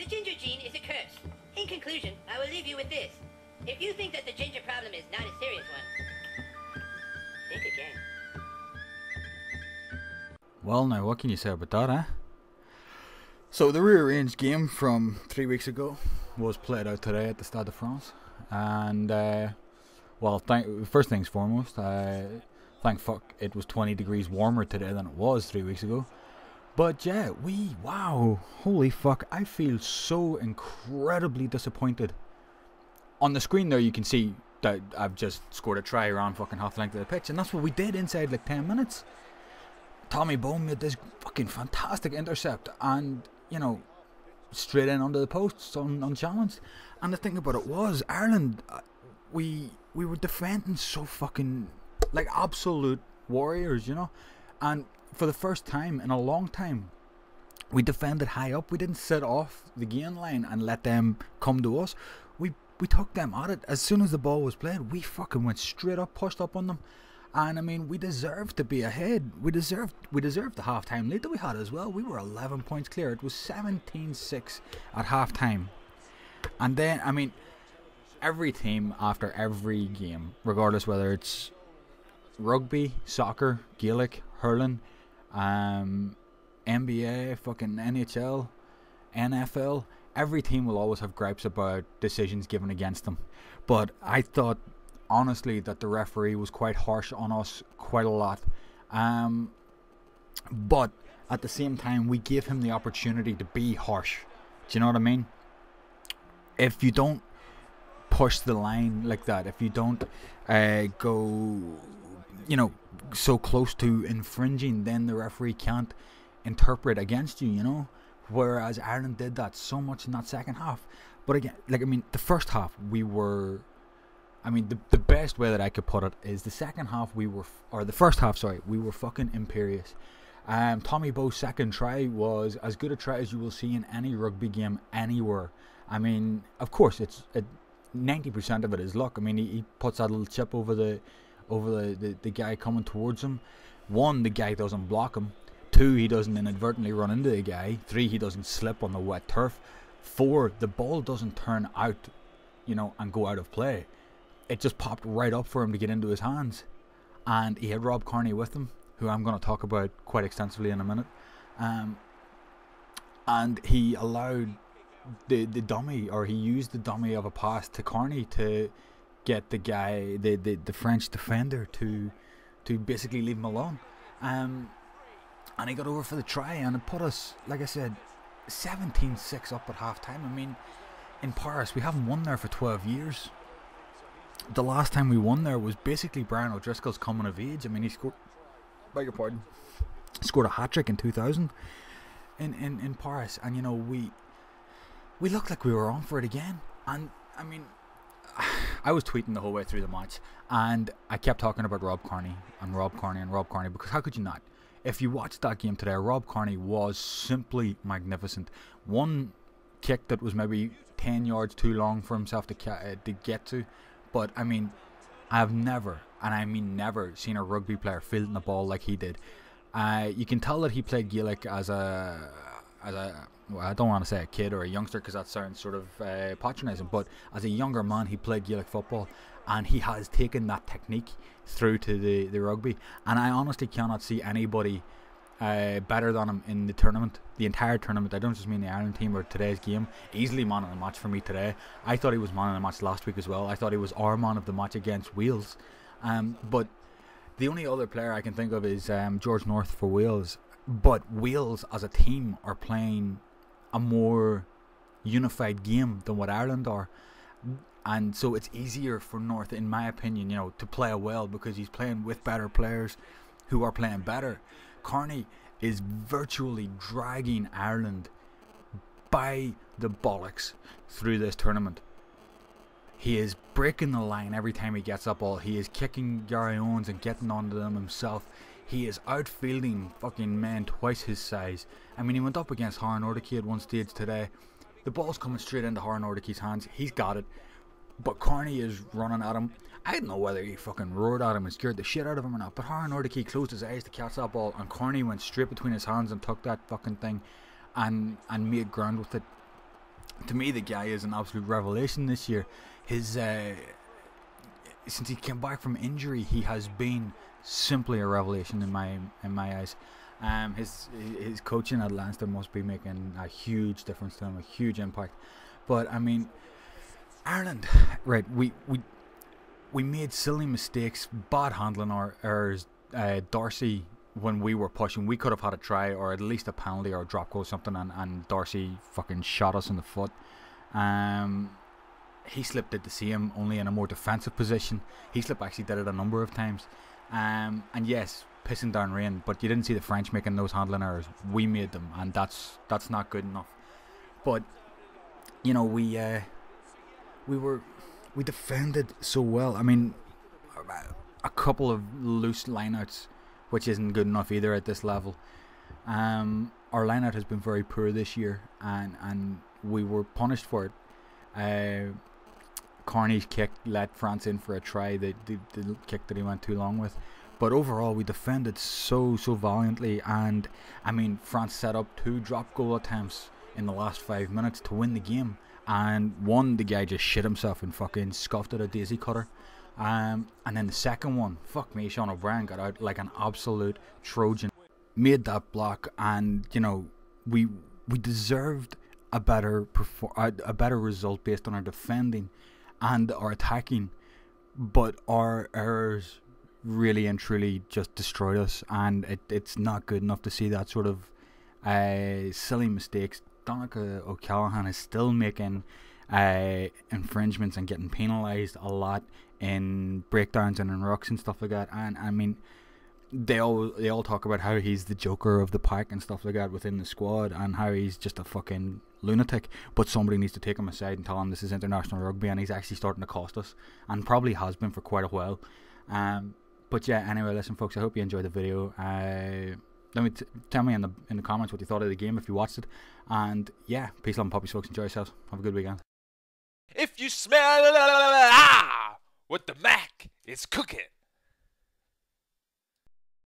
ginger gene is a curse. In conclusion, I will leave you with this. If you think that the ginger problem is not a serious one, think again. Well, now, what can you say about that, eh? So, the rearranged game from 3 weeks ago was played out today at the Stade de France. And, well, first things foremost, thank fuck it was 20 degrees warmer today than it was 3 weeks ago. But, yeah, wow, holy fuck, I feel so incredibly disappointed. On the screen there, you can see that I've just scored a try around fucking half the length of the pitch, and that's what we did inside like 10 minutes. Tommy Bowe made this fucking fantastic intercept, and, you know, straight in under the posts unchallenged. And the thing about it was, Ireland, we were defending so fucking, like, absolute warriors, you know. And for the first time in a long time, we defended high up. We didn't sit off the gain line and let them come to us. We took them at it. As soon as the ball was played, we fucking went straight up, pushed up on them. And I mean, we deserved to be ahead. We deserved the half-time lead that we had as well. We were 11 points clear. It was 17-6 at half-time. And then, I mean, every team after every game, regardless whether it's rugby, soccer, Gaelic, hurling, NBA, fucking NHL, NFL, every team will always have gripes about decisions given against them. But I thought, honestly, that the referee was quite harsh on us quite a lot. But at the same time, we gave him the opportunity to be harsh. Do you know what I mean? If you don't push the line like that, if you don't go, you know, so close to infringing, then the referee can't interpret against you, you know. Whereas Ireland did that so much in that second half. But again, like, I mean, the first half we were, I mean, the best way that I could put it is the second half we were, or the first half, sorry, we were fucking imperious. Tommy Bowe's second try was as good a try as you will see in any rugby game anywhere. I mean, of course, 90% of it is luck. I mean, he puts that little chip over the guy coming towards him. 1, the guy doesn't block him. 2, he doesn't inadvertently run into the guy. 3, he doesn't slip on the wet turf. 4, the ball doesn't turn out, you know, and go out of play. It just popped right up for him to get into his hands. And he had Rob Kearney with him, who I'm going to talk about quite extensively in a minute. And he allowed the dummy, or he used the dummy of a pass to Kearney to get the guy, the French defender, to basically leave him alone. And he got over for the try, and it put us, like I said, 17-6 up at half-time. I mean, in Paris, we haven't won there for 12 years. The last time we won there was basically Brian O'Driscoll's coming of age. I mean, he scored, beg your pardon, scored a hat-trick in 2000 in Paris. And, you know, we looked like we were on for it again. And, I mean, I was tweeting the whole way through the match, and I kept talking about Rob Kearney and Rob Kearney and Rob Kearney, because how could you not? If you watched that game today, Rob Kearney was simply magnificent. One kick that was maybe 10 yards too long for himself to get to. But, I mean, I have never, and I mean never, seen a rugby player fielding the ball like he did. You can tell that he played Gaelic as a well, I don't want to say a kid or a youngster, because that sounds sort of patronising, but as a younger man, he played Gaelic football, and he has taken that technique through to the rugby. And I honestly cannot see anybody better than him in the tournament, the entire tournament. I don't just mean the Ireland team or today's game. Easily man of the match for me today. I thought he was man of the match last week as well. I thought he was our man of the match against Wales. But the only other player I can think of is George North for Wales. But Wales as a team are playing a more unified game than what Ireland are. And so it's easier for North, in my opinion, you know, to play well, because he's playing with better players who are playing better. Kearney is virtually dragging Ireland by the bollocks through this tournament. He is breaking the line every time he gets up ball. He is kicking Garryowens and getting onto them himself. He is outfielding fucking men twice his size. I mean, he went up against Harran Ordeke at one stage today. The ball's coming straight into Harran Ordeke's hands. He's got it. But Kearney is running at him. I don't know whether he fucking roared at him and scared the shit out of him or not, but Harran Ordeke closed his eyes to catch that ball, and Kearney went straight between his hands and took that fucking thing and made ground with it. to me, the guy is an absolute revelation this year. His since he came back from injury, he has been simply a revelation in my eyes. His coaching at Leinster must be making a huge difference to him, a huge impact. But I mean, Ireland, right? We made silly mistakes, bad handling or errors. Darcy, when we were pushing, we could have had a try or at least a penalty or a drop goal or something, and Darcy fucking shot us in the foot. He slipped it to see him, only in a more defensive position. Heaslip actually did it a number of times. And yes, pissing down rain, but you didn't see the French making those handling errors. We made them, and that's not good enough. But you know, we defended so well. I mean, a couple of loose lineouts, which isn't good enough either at this level. Our lineout has been very poor this year, and we were punished for it. Kearney's kick let France in for a try, the kick that he went too long with. But overall, we defended so valiantly, and I mean, France set up 2 drop goal attempts in the last 5 minutes to win the game, and one, the guy just shit himself and fucking scuffed at a daisy cutter. And then the second one, fuck me, Sean O'Brien got out like an absolute Trojan, made that block, and you know, we deserved a better result based on our defending and our attacking, but our errors really and truly just destroyed us, and it's not good enough to see that sort of silly mistakes. Donnacha O'Callaghan is still making infringements and getting penalised a lot in breakdowns and in rucks and stuff like that, and I mean, they all talk about how he's the joker of the pack and stuff like that within the squad, and how he's just a fucking lunatic, but somebody needs to take him aside and tell him this is international rugby, and he's actually starting to cost us, and probably has been for quite a while. But yeah, anyway, listen folks, I hope you enjoyed the video. Tell me in the comments what you thought of the game if you watched it, and yeah, peace, love and puppies folks, enjoy yourselves, have a good weekend. If you smell what the Mac is cooking.